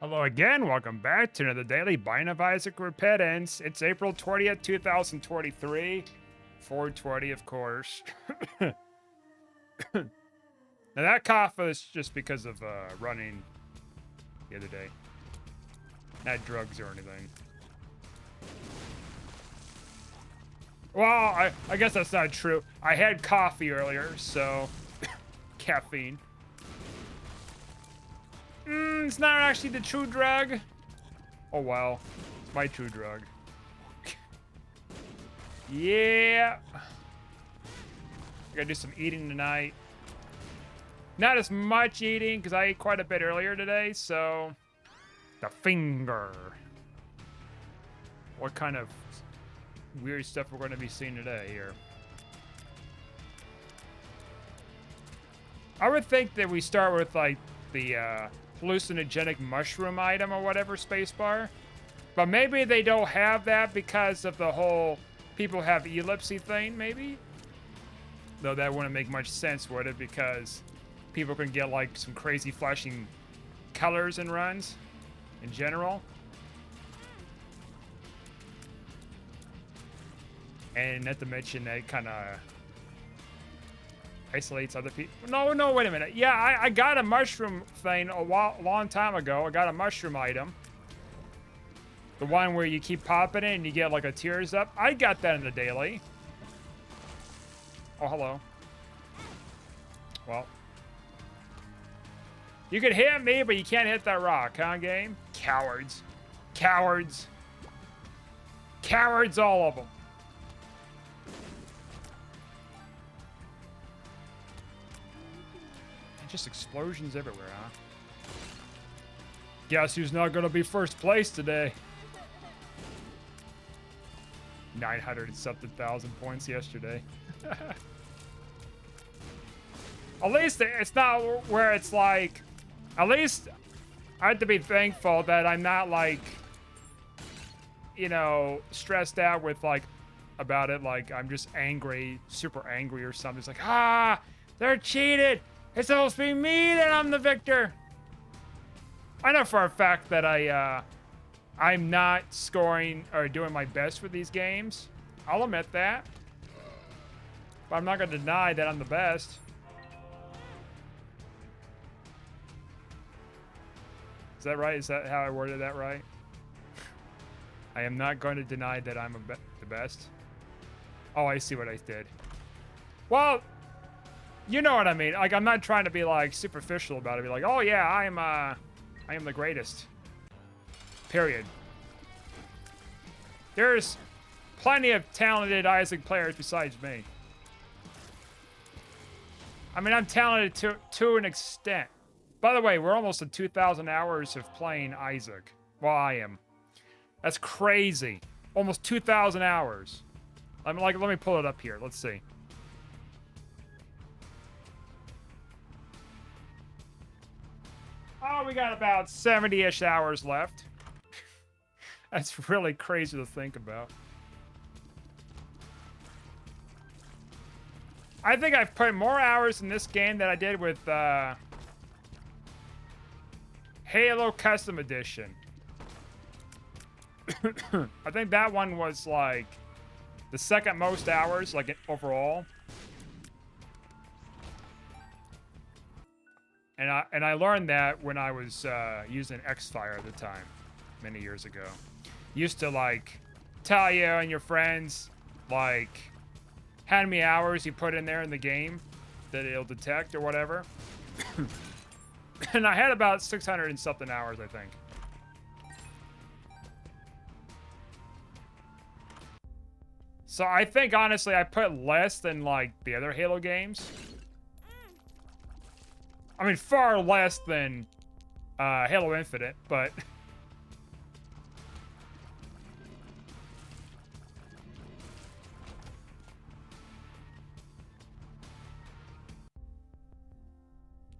Hello again. Welcome back to another daily Binding of Isaac Repentance. It's April 20th, 2023. 420, of course. Now, that cough is just because of running the other day. Not drugs or anything. Well, I guess that's not true. I had coffee earlier, so caffeine. It's not actually the true drug. Oh, well. It's my true drug. Yeah. I gotta do some eating tonight. Not as much eating, because I ate quite a bit earlier today, so... The finger. What kind of weird stuff we're going to be seeing today here? I would think that we start with, like, the, hallucinogenic mushroom item or whatever spacebar. But maybe they don't have that because of the whole people have epilepsy thing, maybe? Though that wouldn't make much sense, would it? Because people can get like some crazy flashing colors and runs in general. And not to mention that kind of isolates other people. No, wait a minute. Yeah, I got a mushroom thing a long time ago. I got a mushroom item. The one where you keep popping it and you get like a tears up. I got that in the daily. Oh, hello. Well. You can hit me, but you can't hit that rock, huh, game? Cowards. Cowards. Cowards, all of them. Just explosions everywhere, huh? Guess who's not gonna be first place today? 900 and something thousand points yesterday. At least it's not where it's like... At least I have to be thankful that I'm not like... You know, stressed out with like... About it, like I'm just angry, super angry or something. It's like, ah, they're cheated! It's supposed to be me that I'm the victor. I know for a fact that I'm not scoring or doing my best with these games. I'll admit that. But I'm not going to deny that I'm the best. Is that right? Is that how I worded that right? I am not going to deny that I'm the best. Oh, I see what I did. Well... You know what I mean? Like, I'm not trying to be, like, superficial about it. Be like, oh, yeah, I am the greatest. Period. There's plenty of talented Isaac players besides me. I mean, I'm talented to an extent. By the way, we're almost at 2,000 hours of playing Isaac. Well, I am. That's crazy. Almost 2,000 hours. Let me pull it up here. Let's see. Oh, we got about 70-ish hours left. That's really crazy to think about. I think I've put more hours in this game than I did with Halo Custom Edition. I think that one was like the second most hours, like overall. And I learned that when I was using Xfire at the time, many years ago. Used to like tell you and your friends like how many hours you put in there in the game that it'll detect or whatever. And I had about 600 and something hours, I think. So I think honestly I put less than like the other Halo games. I mean, far less than Halo Infinite, but...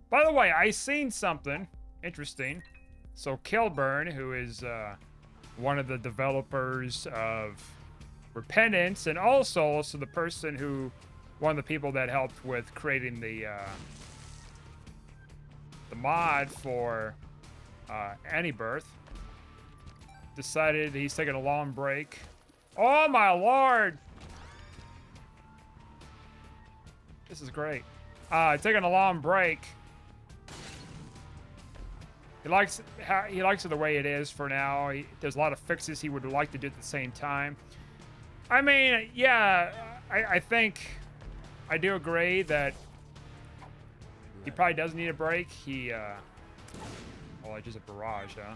By the way, I seen something interesting. So Kilburn, who is one of the developers of Repentance, and also the person who... One of the people that helped with creating the mod for Annie Birth decided he's taking a long break. Oh my lord! This is great. Taking a long break. He likes it the way it is for now. There's a lot of fixes he would like to do at the same time. I mean, yeah, I think I do agree that he probably does need a break. Oh, just a barrage, huh?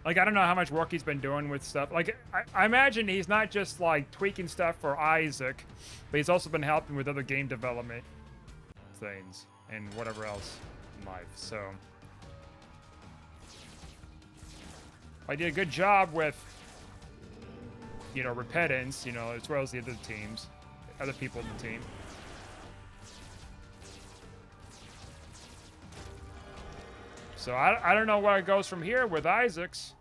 Like, I don't know how much work he's been doing with stuff. Like, I imagine he's not just, like, tweaking stuff for Isaac, but he's also been helping with other game development things and whatever else in life, so. I did a good job with, you know, Repentance, you know, as well as the other teams, other people in the team. So I don't know where it goes from here with Isaacs.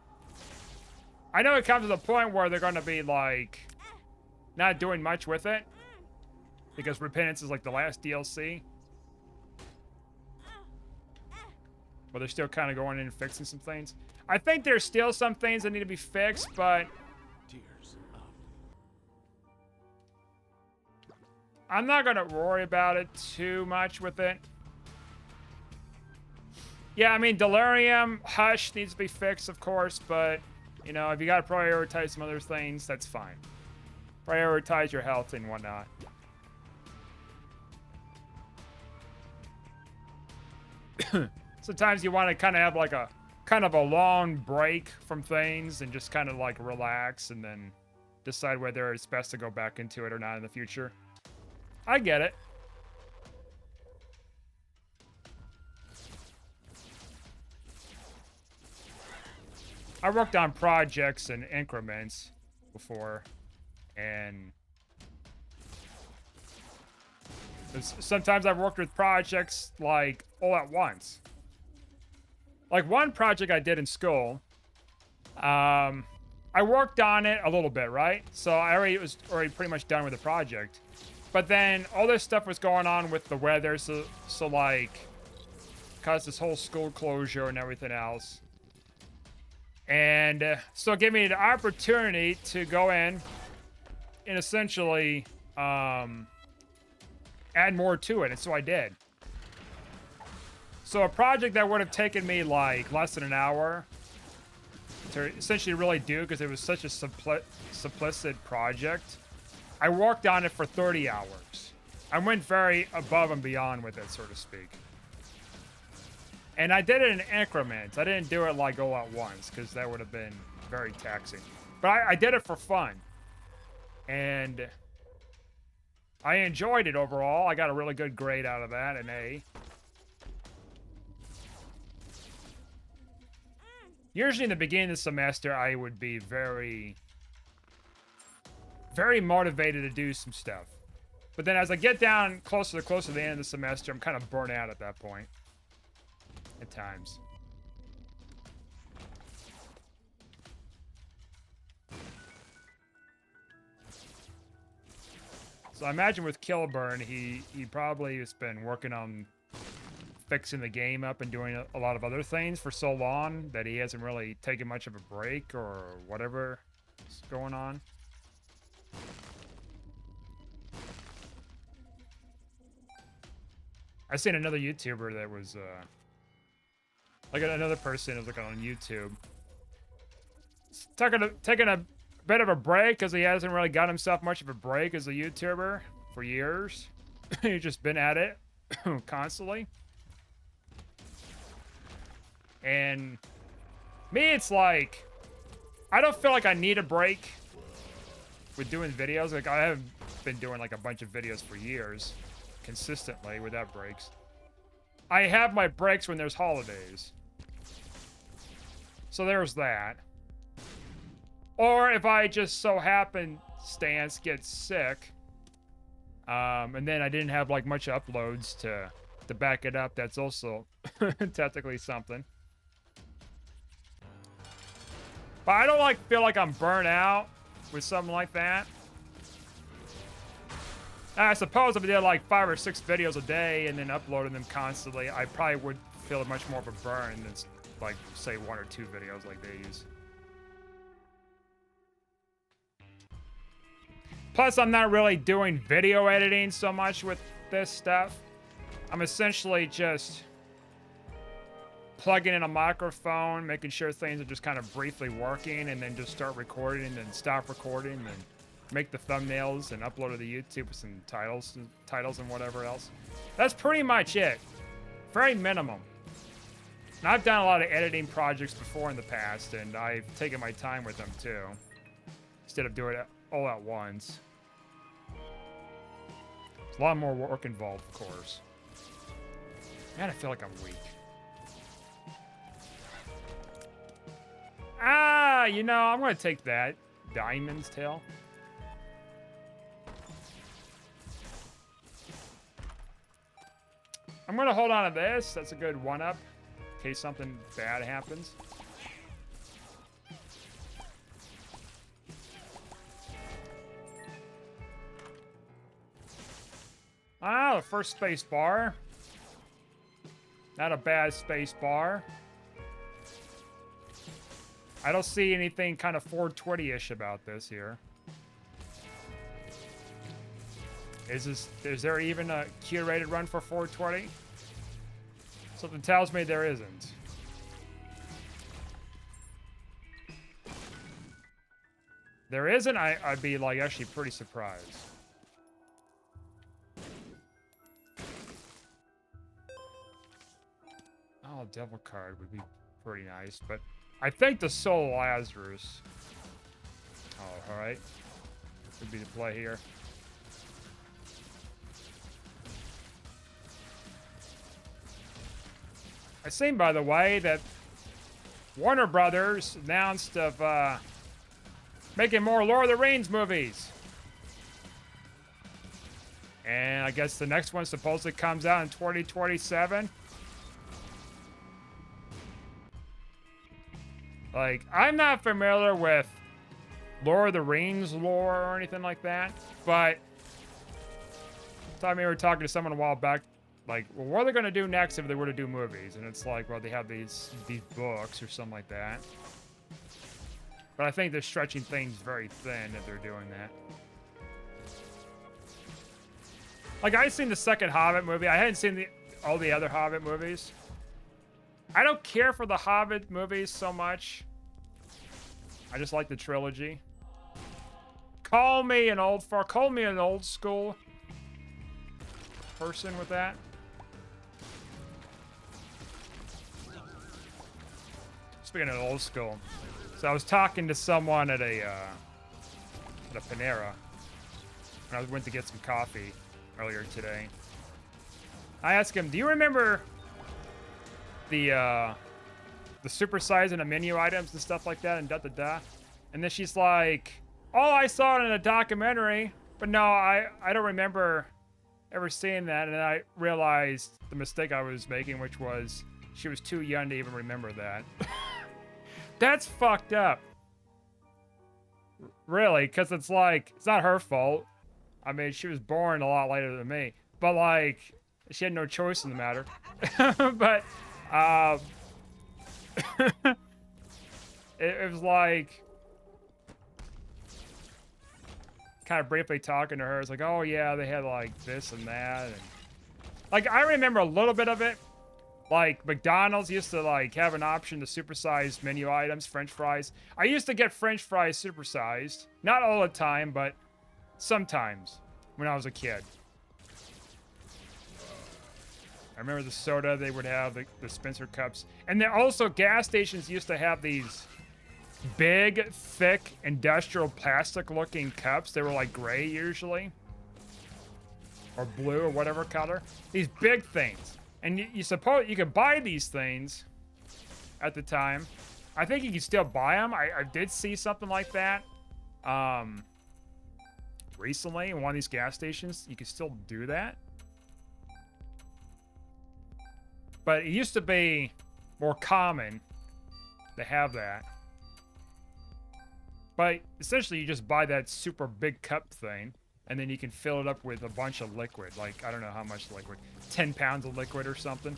I know it comes to the point where they're going to be, like, not doing much with it. Because Repentance is, like, the last DLC. But they're still kind of going in and fixing some things. I think there's still some things that need to be fixed, but I'm not going to worry about it too much with it. Yeah, I mean, Delirium, Hush needs to be fixed, of course, but, you know, if you got to prioritize some other things, that's fine. Prioritize your health and whatnot. Sometimes you want to kind of have, like, a long break from things and just kind of, like, relax and then decide whether it's best to go back into it or not in the future. I get it. I worked on projects in increments before, and sometimes I've worked with projects, like, all at once. Like, one project I did in school, I worked on it a little bit, right? So I was already pretty much done with the project. But then all this stuff was going on with the weather, so like, caused this whole school closure and everything else. And so it gave me the opportunity to go in and essentially add more to it, and so I did. So a project that would have taken me like less than an hour to essentially really do, because it was such a simplistic project, I worked on it for 30 hours. I went very above and beyond with it, so to speak. And I did it in increments. I didn't do it like all at once, because that would have been very taxing. But I did it for fun. And I enjoyed it overall. I got a really good grade out of that, an A. Usually in the beginning of the semester, I would be very motivated to do some stuff. But then as I get down closer to the end of the semester, I'm kind of burnt out at that point. At times. So I imagine with Kilburn, he probably has been working on fixing the game up and doing a lot of other things for so long that he hasn't really taken much of a break or whatever is going on. I seen another YouTuber that was like another person is looking on YouTube, taking a bit of a break because he hasn't really got himself much of a break as a YouTuber for years. He's just been at it constantly. And me, it's like, I don't feel like I need a break with doing videos. Like, I haven't been doing like a bunch of videos for years consistently without breaks. I have my breaks when there's holidays. So there's that. Or if I just so happenstance get sick, and then I didn't have like much uploads to back it up, that's also technically something. But I don't feel like I'm burnt out with something like that. I suppose if I did like 5 or 6 videos a day and then uploading them constantly, I probably would feel much more of a burn than like, say, 1 or 2 videos like these. Plus, I'm not really doing video editing so much with this stuff. I'm essentially just plugging in a microphone, making sure things are just kind of briefly working, and then just start recording and then stop recording and make the thumbnails and upload to the YouTube with some titles and whatever else. That's pretty much it. Very minimum. And I've done a lot of editing projects before in the past, and I've taken my time with them too, instead of doing it all at once. There's a lot more work involved, of course. Man, I feel like I'm weak. Ah, you know, I'm gonna take that. Diamond's tail. I'm gonna hold on to this. That's a good 1-up in case something bad happens. Ah, the first space bar. Not a bad space bar. I don't see anything kind of 420-ish about this here. Is there even a curated run for 420? Something tells me there isn't. There isn't, I'd be like actually pretty surprised. Oh, devil card would be pretty nice, but I think the Soul Lazarus. Oh, alright. Would be the play here. I seen, by the way, that Warner Brothers announced of making more Lord of the Rings movies. And I guess the next one supposedly comes out in 2027. Like, I'm not familiar with Lord of the Rings lore or anything like that, but we were talking to someone a while back, like, well, what are they going to do next if they were to do movies? And it's like, well, they have these books or something like that. But I think they're stretching things very thin if they're doing that. Like, I've seen the second Hobbit movie. I hadn't seen all the other Hobbit movies. I don't care for the Hobbit movies so much. I just like the trilogy. Call me an old school person with that. Speaking of old school, so I was talking to someone at a Panera, and I went to get some coffee earlier today. I asked him, "Do you remember the supersize and the menu items and stuff like that and da-da-da?" And then she's like, "Oh, I saw it in a documentary, but no, I don't remember ever seeing that." And then I realized the mistake I was making, which was she was too young to even remember that. That's fucked up. Really, because it's like, it's not her fault. I mean, she was born a lot later than me, but like, she had no choice in the matter. But it was like, kind of briefly talking to her. It's like, oh yeah, they had like this and that, and like I remember a little bit of it. Like McDonald's used to like have an option to supersize menu items, French fries. I used to get French fries supersized, not all the time, but sometimes when I was a kid. I remember the soda, they would have the Spencer cups. And then also gas stations used to have these big, thick, industrial plastic looking cups. They were like gray usually, or blue or whatever color. These big things. And you suppose you could buy these things at the time. I think you can still buy them. I did see something like that recently in one of these gas stations. You can still do that. But it used to be more common to have that. But essentially you just buy that super big cup thing and then you can fill it up with a bunch of liquid. Like, I don't know how much liquid. 10 pounds of liquid or something.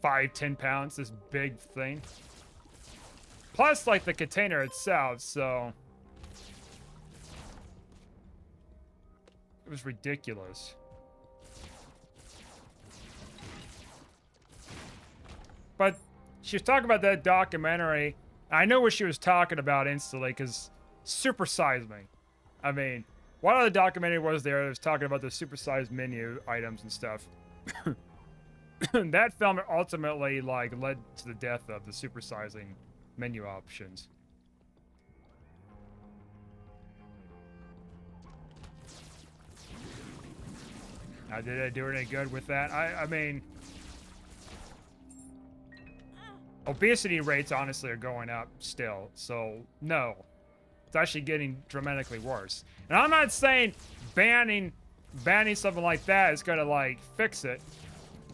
10 pounds, this big thing. Plus, like, the container itself, so... It was ridiculous. But she was talking about that documentary. I know what she was talking about instantly, because supersize me. I mean, what other documentary was there that was talking about the supersized menu items and stuff? That film ultimately, like, led to the death of the supersizing menu options. Now, did I do any good with that? I mean... Obesity rates, honestly, are going up still, so no. It's actually getting dramatically worse. And I'm not saying banning something like that is gonna, like, fix it.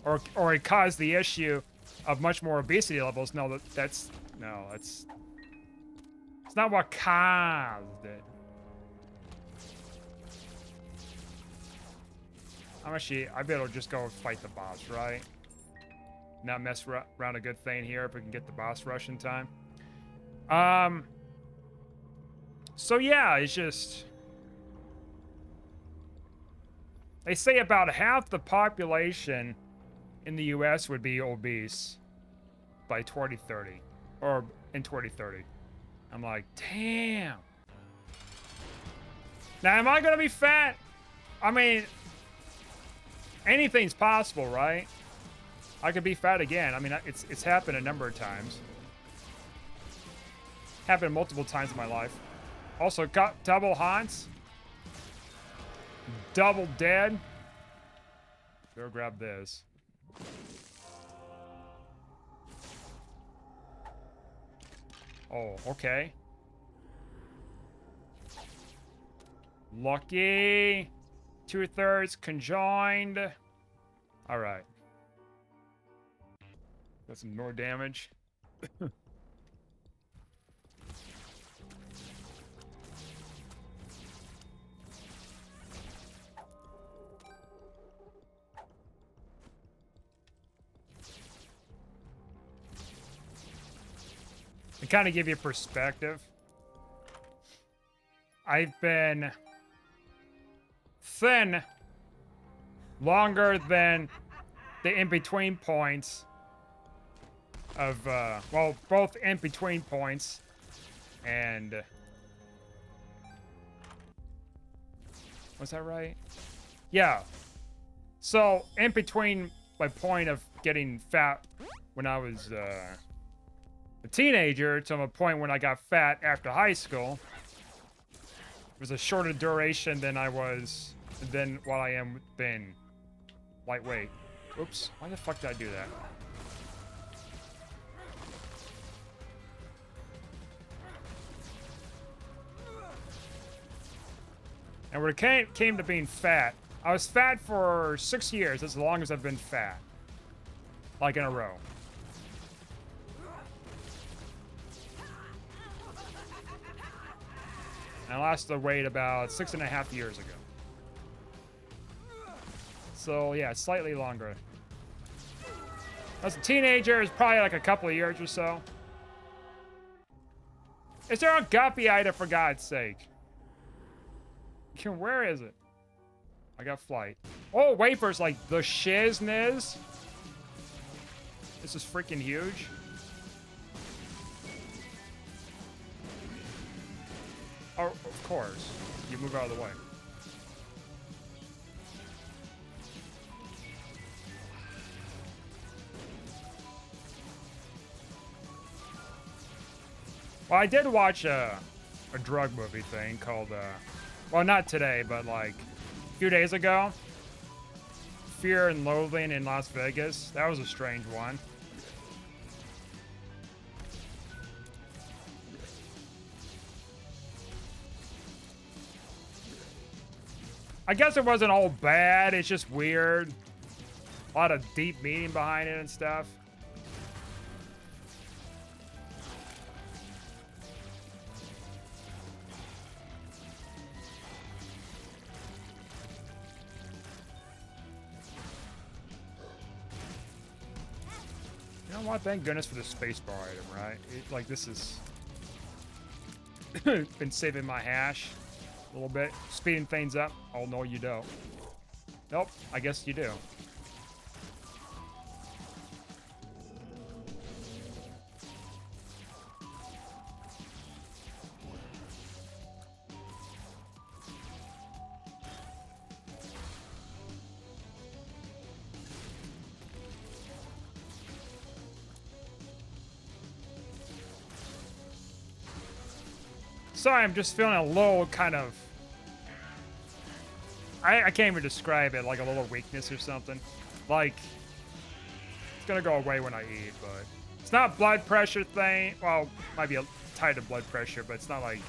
Or it caused the issue of much more obesity levels. No, that's it's not what caused it. I bet I'll just go fight the boss, right? Not mess around a good thing here if we can get the boss rush in time. So yeah, it's just... They say about half the population in the US would be obese by 2030. Or in 2030. I'm like, damn. Now, am I gonna be fat? I mean, anything's possible, right? I could be fat again. I mean, it's happened a number of times. Happened multiple times in my life. Also, got double haunts. Double dead. Go grab this. Oh, okay. Lucky. 2/3 conjoined. All right. Got some more damage. To kind of give you perspective, I've been thin longer than the in-between points of, well, both in-between points and... Was that right? Yeah. So, in between my point of getting fat when I was, a teenager to a point when I got fat after high school, it was a shorter duration than what I am been lightweight. Oops, why the fuck did I do that? And when it came to being fat, I was fat for 6 years, as long as I've been fat. Like in a row. And I lost the weight about 6.5 years ago. So yeah, slightly longer. As a teenager, it's probably like a couple of years or so. Is there a guppy item, for God's sake? Where is it? I got flight. Oh, wafers like the shizniz. This is freaking huge. Oh, of course. You move out of the way. Well, I did watch a drug movie thing called, well, not today, but like a few days ago. Fear and Loathing in Las Vegas. That was a strange one. I guess it wasn't all bad, it's just weird. A lot of deep meaning behind it and stuff. You know what? Thank goodness for the spacebar item, right? Like, this is... been saving my hash a little bit. Speeding things up. Oh, no, you don't. Nope, I guess you do. Sorry, I'm just feeling a little kind of... I can't even describe it, like a little weakness or something. Like, it's gonna go away when I eat, but... It's not blood pressure thing. Well, might be tied to blood pressure, but it's not like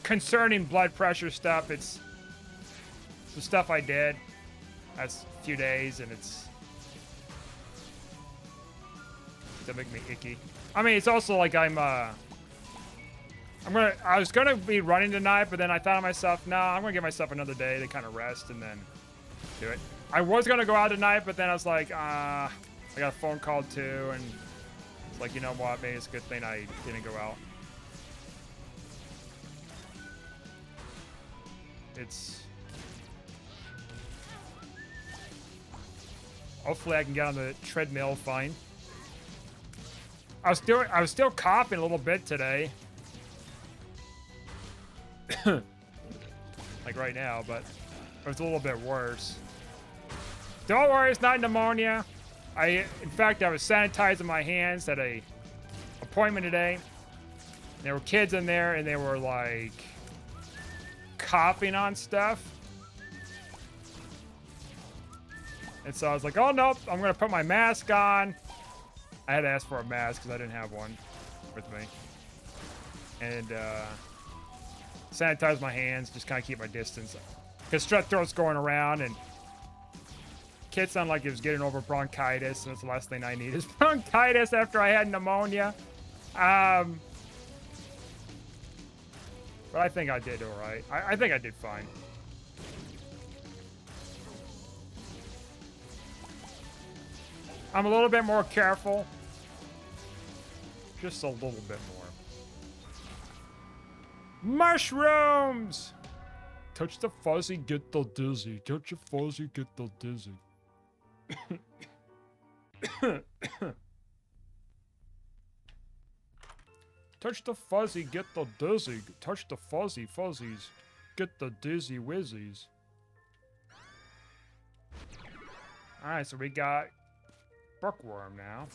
concerning blood pressure stuff. It's the stuff I did last few days, and it's to make me icky. I mean, it's also like I was gonna be running tonight, but then I thought to myself, nah, I'm gonna give myself another day to kind of rest and then do it. I was gonna go out tonight, but then I was like, I got a phone call too, and it's like, you know what, maybe it's a good thing I didn't go out. It's... Hopefully I can get on the treadmill fine. I was still coughing a little bit today. Like right now, but it was a little bit worse. Don't worry, it's not pneumonia. In fact, I was sanitizing my hands at a appointment today. There were kids in there, and they were like coughing on stuff. And so I was like, oh nope, I'm gonna put my mask on. I had to ask for a mask because I didn't have one with me. And sanitize my hands, just kind of keep my distance. Because strep throat's going around, and kid sounded like he was getting over bronchitis, and that's the last thing I need is bronchitis after I had pneumonia. But I think I did all right. I think I did fine. I'm a little bit more careful. Just a little bit more. Mushrooms! Touch the fuzzy, get the dizzy. Touch the fuzzy, get the dizzy. Touch the fuzzy, get the dizzy. Touch the fuzzy, fuzzies. Get the dizzy wizzies. Alright, so we got bookworm now.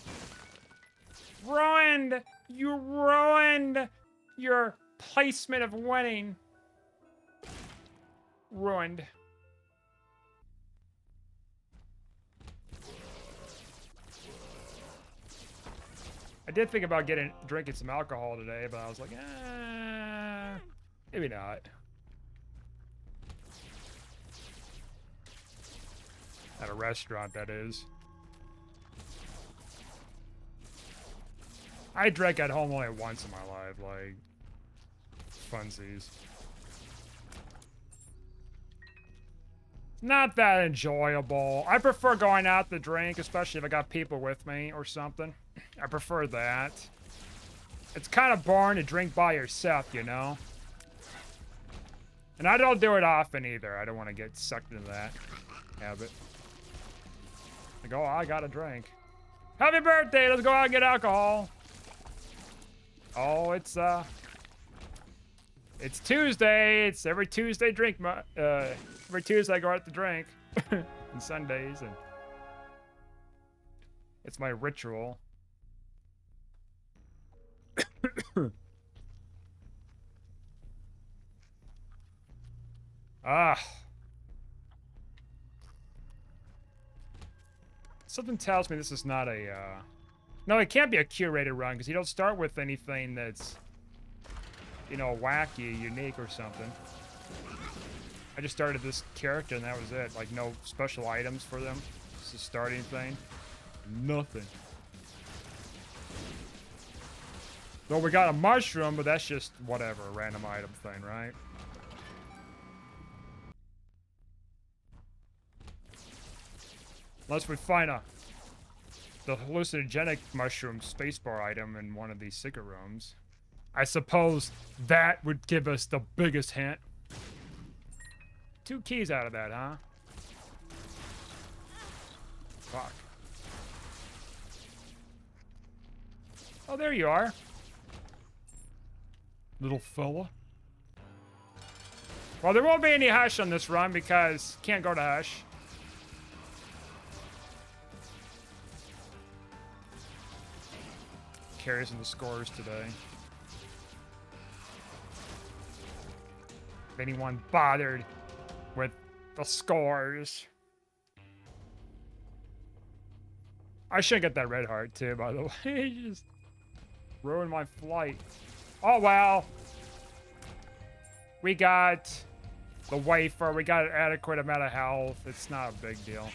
Ruined! You ruined your placement of winning. Ruined. I did think about drinking some alcohol today, but I was like, maybe not. At a restaurant, that is. I drank at home only once in my life, like, funsies. Not that enjoyable. I prefer going out to drink, especially if I got people with me or something. I prefer that. It's kind of boring to drink by yourself, you know? And I don't do it often either. I don't want to get sucked into that habit. Like, oh, I got a drink. Happy birthday! Let's go out and get alcohol. Oh, it's Tuesday. It's every Tuesday drink. Every Tuesday I go out to drink. And Sundays, and it's my ritual. Something tells me this is not a, no, it can't be a curated run, because you don't start with anything that's, you know, wacky, unique, or something. I just started this character, and that was it. Like, no special items for them. It's a starting thing. Nothing. Though we got a mushroom, but that's just whatever, a random item thing, right? Unless we find a the hallucinogenic mushroom spacebar item in one of these secret rooms. I suppose that would give us the biggest hint. 2 keys out of that, huh? Fuck. Oh, there you are. Little fella. Well, there won't be any Hush on this run because can't go to Hush. Carries in the scores today. If anyone bothered with the scores. I should get that red heart too, by the way. Just ruined my flight. Oh well. We got the wafer. We got an adequate amount of health. It's not a big deal.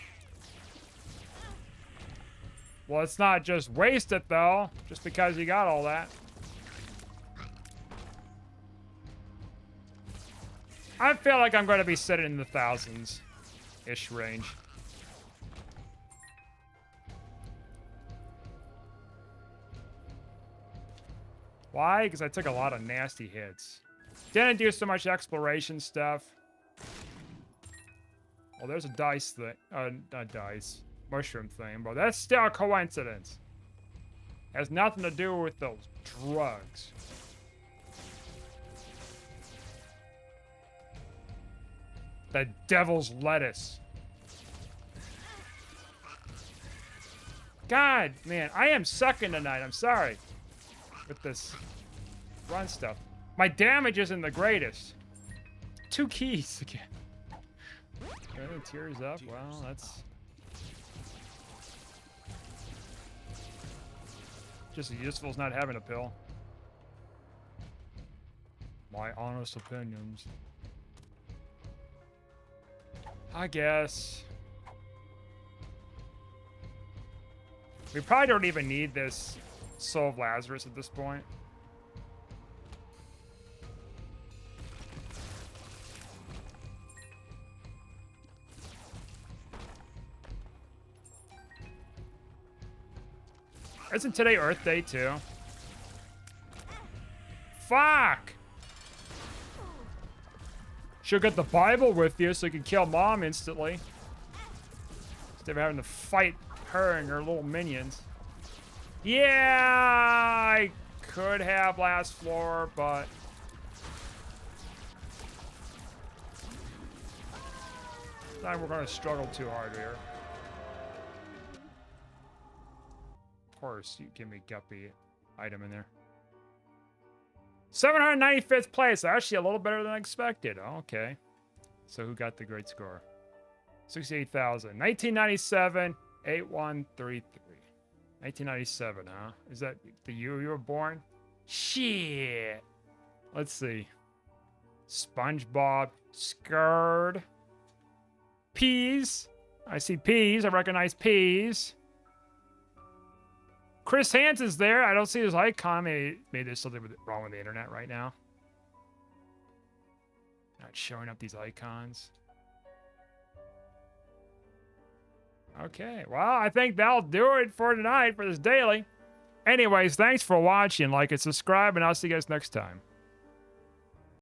Well, it's not just waste it though, just because you got all that. I feel like I'm going to be sitting in the thousands-ish range. Why? Because I took a lot of nasty hits. Didn't do so much exploration stuff. Well, there's a dice thing. Not dice. Mushroom thing. But that's still a coincidence. Has nothing to do with those drugs. The devil's lettuce. God, man, I am sucking tonight. I'm sorry. With this run stuff. My damage isn't the greatest. 2 keys again. Okay, tears up. Well, that's just as useful as not having a pill. My honest opinions. I guess. We probably don't even need this Soul of Lazarus at this point. Isn't today Earth Day too? Fuck! Should get the Bible with you so you can kill Mom instantly. Instead of having to fight her and her little minions. Yeah, I could have last floor, but we're gonna struggle too hard here. Of course, you give me Guppy item in there. 795th place, actually a little better than expected. Oh, okay. So who got the great score? 68,000. 1997, 8133. 1997, huh? Is that the year you were born? Shit. Let's see. SpongeBob. Scared. Peas. I see peas. I recognize peas. Chris Hansen's there. I don't see his icon. Maybe there's something wrong with the internet right now. Not showing up these icons. Okay, well, I think that'll do it for tonight for this daily. Anyways, thanks for watching. Like and subscribe, and I'll see you guys next time.